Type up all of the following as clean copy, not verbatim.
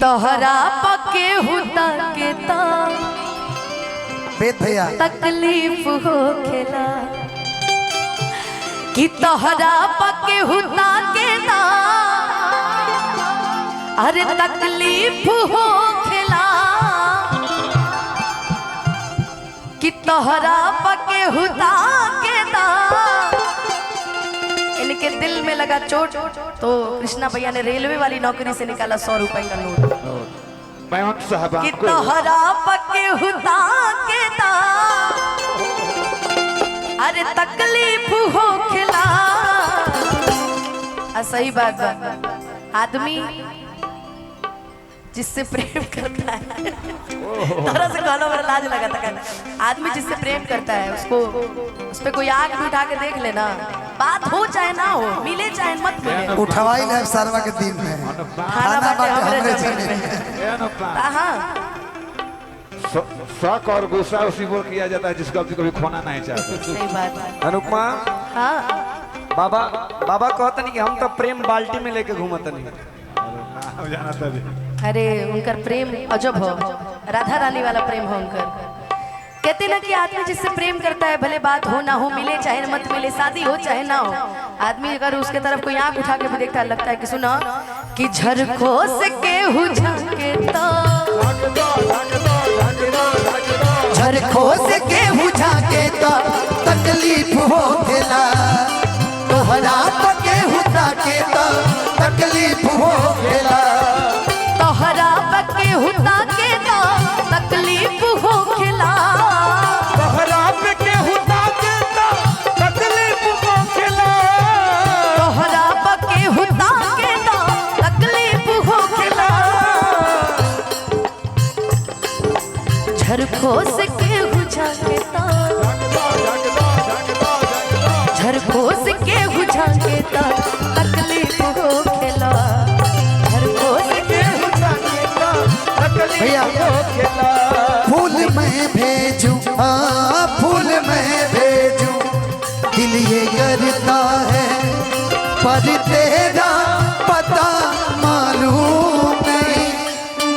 तोहरा पके हुता के ता बेद भैया तकलीफ हो खेला कि तोहरा पके हुता के ता अरे तकलीफ हो खेला कि तोहरा पके हुता के ता। इनके दिल में लगा चोट तो कृष्णा भैया ने रेलवे वाली नौकरी से निकाला 100 रुपए का नोट कि तोहरा पके हुता के ता अरे तकलीफ हो खिला। सही बात बा आदमी जिससे प्रेम करता है थोड़ा सा गाना मेरा लाज लगा था आदमी जिससे प्रेम करता है उसको उस पे कोई आग भी उठा के देख लेना बात हो चाहे ना हो मिले चाहे मत मिले उठवाई ले सरवा के दिन में खाना बाटे हमरे चीने हां शौक और गुस्सा उसी को किया जाता है जिसको कभी खोना नहीं चाहता। सही बात है अनुपमा। हां बाबा बाबा कहता नहीं कि हम तो प्रेम बाल्टी में लेके घूमत नहीं जाना था अरे उनकर प्रेम अजब हो राधा रानी वाला प्रेम हो उनकर। कहते ना कि आदमी जिससे प्रेम करता है भले बात हो ना हो मिले चाहे मत मिले शादी हो चाहे ना हो आदमी अगर उसके तरफ कोई आंख उठा के भी देखता है लगता है कि सुना कि झरको से केहू झांके तो झरखो से केहू झाके तो तकलीफ हो खेला तोहरा पके हुता के तो तकलीफ हो खेला तोहरा पके हुता के तो तकलीफ हो खिला तोहरा पके हुता के तो तकलीफ हो खिला तोहरा पके हुता के तो तकलीफ हो खिला झरखो से केहू झाके तो झरखो से केहू झाके तो तकलीफ हो खिला झरखो से केहू झाके तो भैया फूल मैं भेजू फूल मैं भेजू दिल ये करता है पर तेरा पता मालूम नहीं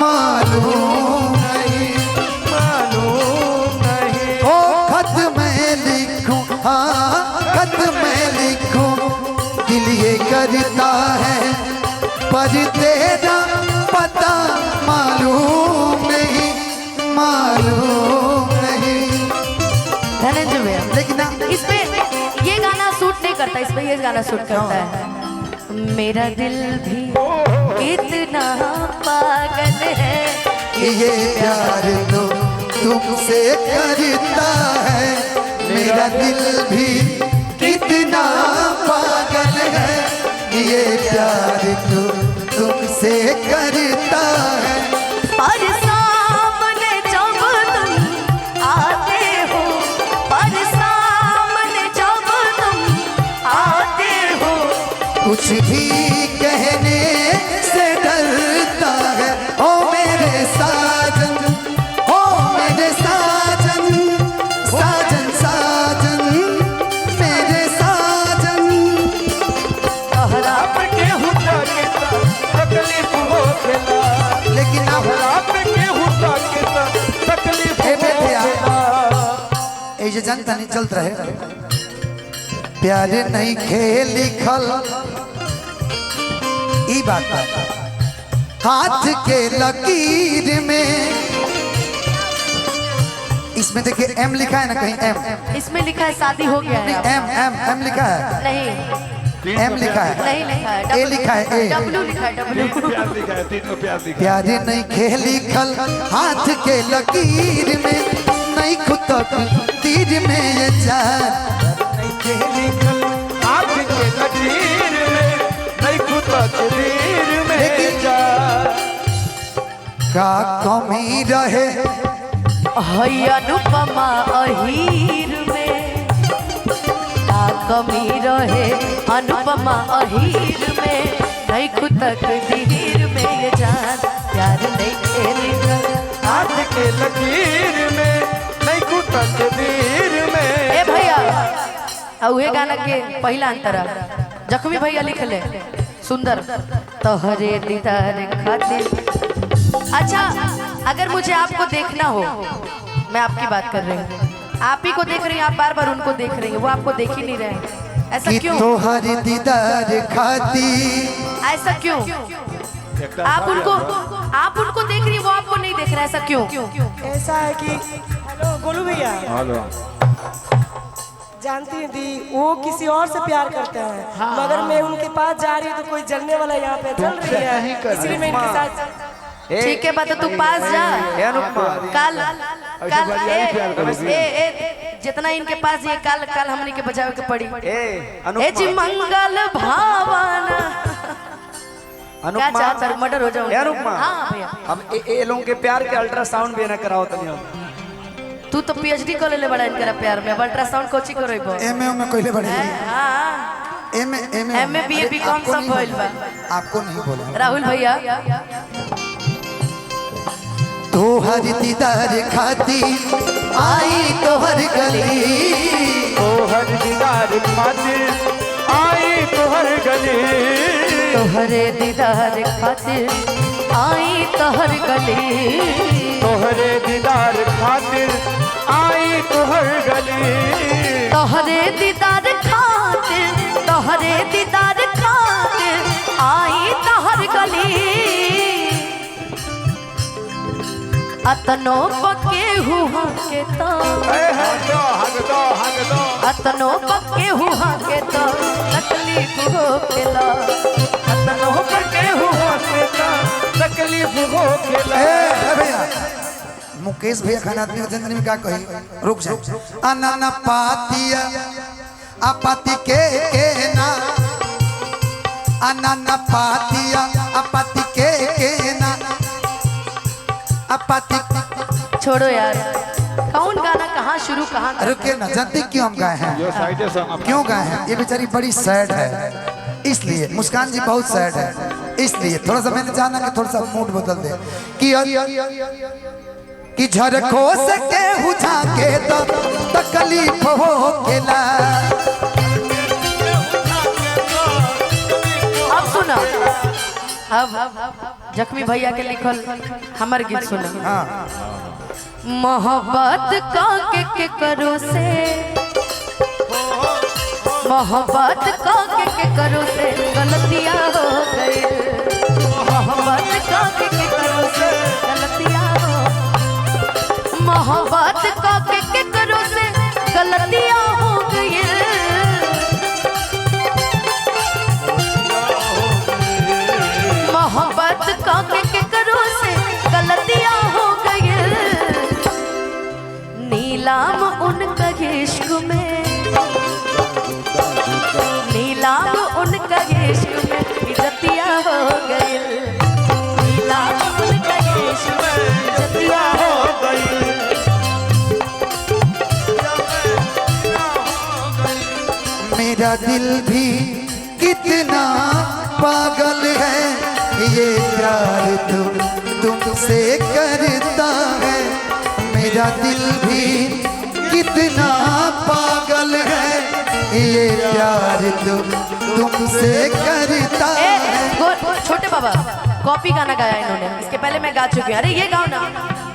मालूम नहीं मालूम नहीं। ओ खत मैं लिखूं खत मैं लिखूं दिल ये करता है पर तेरा पता मालूम नहीं मालूम नहीं। धनंजय भैया लेकिन इस पे ये गाना सूट नहीं करता इस पे ये गाना सूट करता है मेरा दिल भी कितना पागल है ये प्यार तो तुमसे करता है मेरा दिल भी कितना पागल है ये प्यार तो तुमसे करता है। पर सामने जब तुम आते हो पर सामने जब तुम आते हो कुछ भी कहने से डरता है ओ मेरे साजन ओ मेरे साजन साजन साजन मेरे साजन। तोहरा पके हुता के तो तकलीफ हो खिला लेकिन अब पके हुता के तो तकलीफ ए हो बेटिया खिला। ए जे जनता नहीं चलत रहे प्यार नहीं खेल लिखल ई बात हाथ के लकीर में इसमें देखिए एम लिखा है ना कहीं एम इसमें लिखा है शादी हो गया है एम एम एम लिखा है नहीं एम लिखा है नहीं लिखा है ए लिखा है ए डब्ल्यू लिखा है डब्ल्यू प्यार लिखा है तीन को प्यार लिखा प्यार नहीं खेल लिखल हाथ के लकीर में नहीं खुद तीर में ये जान आँख के लकीर में नहीं खुदा तकदीर में लेकिन जा का कमी रहे हई अनुपमा अहीर में का कमी रहे अनुपमा अहीर में नहीं खुद तकदीर में ये जान प्यार नहीं खेल आँख के लकीर में नहीं खुदा तकदीर में ए भैया उहे गाना के पहला अंतरा जख्मी भैया लिख ले सुंदर तोहरे दीदार खातिर अच्छा, अगर मुझे आपको देखना हो, मैं आपकी बात कर रही हूँ, आप ही को देख रही हैं, आप बार बार उनको देख रही हैं, वो आपको देख ही नहीं रहे हैं, ऐसा कि क्यों? तोहर दीदार खाती ऐसा क्यों? आप उनको देख रही हैं, वो आपको नहीं देख रहे, ऐसा क्यों? ऐसा है कि हेलो गोलू भैया, हेलो जानती हैं दी, वो किसी और से प्यार करते हैं, मगर मैं उनके पास जा रही हूँ तो कोई जलने वाला यहाँ पे जल रही है, इसलिए मैं इनके साथ। ठीक है बात, तू पास जा। कल जितना इनके पास ये कल हमने के बचाव के पड़ी। ए जी मंगल भावना क्या चाहता है, मर्डर हो जाऊं? हाँ भैया, हम ए लोगों के प्यार के अल्ट्रासाउंड भी ना कराओ तनी। तू तो पीएचडी कर ले बड़ा इनका प्यार में, अब अल्ट्रासाउंड कोची करेबो? एमए में कोइले बड़े हां, एमए बीए बीकॉम सब होइल बा। आपको नहीं बोला राहुल भैया। तोहर दीदार खाती आई तोहर गली, तोहर दीदार खातिर आई तोहर गली, तोहरे दीदार खातिर आई तोहर गली, तोहरे दीदार खातिर आई तोहर गली, तोहरे दीदार खातिर, तोहरे दीदार खातिर आई तोहर गली। अतनो पके हुआ के तो, अतनो पके हुआ के तो तकलीफ हो खेला, अतनो पके हुआ के तो तकलीफ हो खेला। भैया मुकेश भैया खाना आदमी जिंदगी में क्या कही, रुक जाओ। अनन पातिया अपाति के ना, अनन पातिया अपाति के ना, अपाति। छोड़ो यार, कौन गाना कहाँ शुरू कहाँ खत्म? रुके ना, जानते क्यों हम गाए हैं? जो साइड से क्यों गाए हैं? ये बेचारी बड़ी सैड है, इसलिए मुस्कान जी बहुत सैड है, इसलिए थोड़ा सा मैंने जाना कि थोड़ा सा मूड बदल दे कि झरखो सके हुझा के तो तकलीफ हो केला। अब सुना, अब जख्मी भैया के लिखल हमर गीत सुना। हाँ मोहब्बत के करो से, मोहब्बत के करो से गलतियां हो गई, मोहब्बत के करो से गलतियां हो, मोहब्बत के करो से गलतियां हो गई, मोहब्बत के करो से गलतियां हो गई, नीलाम उनका इश्क में, नीलाम उनका इश्क में इज्जतियां हो गई, नीलाम उनका इश्क में इज्जतियां हो गई। मेरा दिल भी कितना पागल है, ये प्यार तुमसे करता है, मेरा दिल भी कितना पागल है, ये प्यार तुमसे करता है। छोटे बाबा कॉपी गाना गाया इन्होंने, इसके पहले मैं गा चुकी हूँ। अरे ये गाओ ना,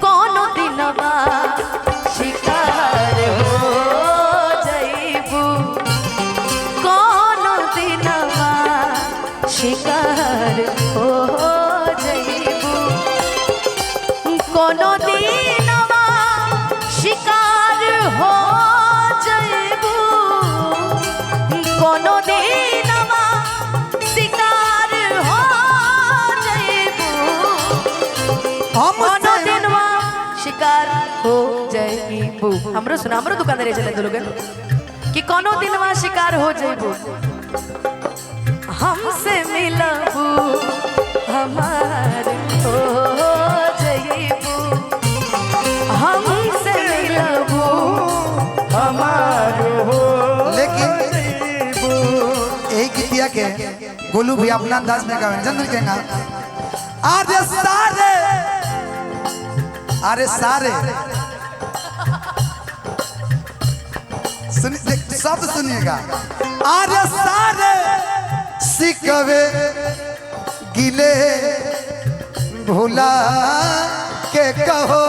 कोनो दिनवा शिकार हो जईबू, कोनो दिनवा शिकार हो जईबू, कोनो दिनवा शिकार हो जईबू, कोनो दिनवा शिकार हो जईबू, कोनो दिनवा शिकार हो जईबू। हमरो सुना, हमरो दुकानदार चले दो लोग कि कोनो दिनवा शिकार हो जईबू, हमसे मिलबू हमार हो जईबू, हमसे मिलबू हमार हो। लेकिन एक गीतिया के गोलू भी अपना अंदाज में गावे, जनरल कहना अरे सारे, अरे सारे शब्द सुनिएगा, अरे सारे सिकवे गिले भुला के कहो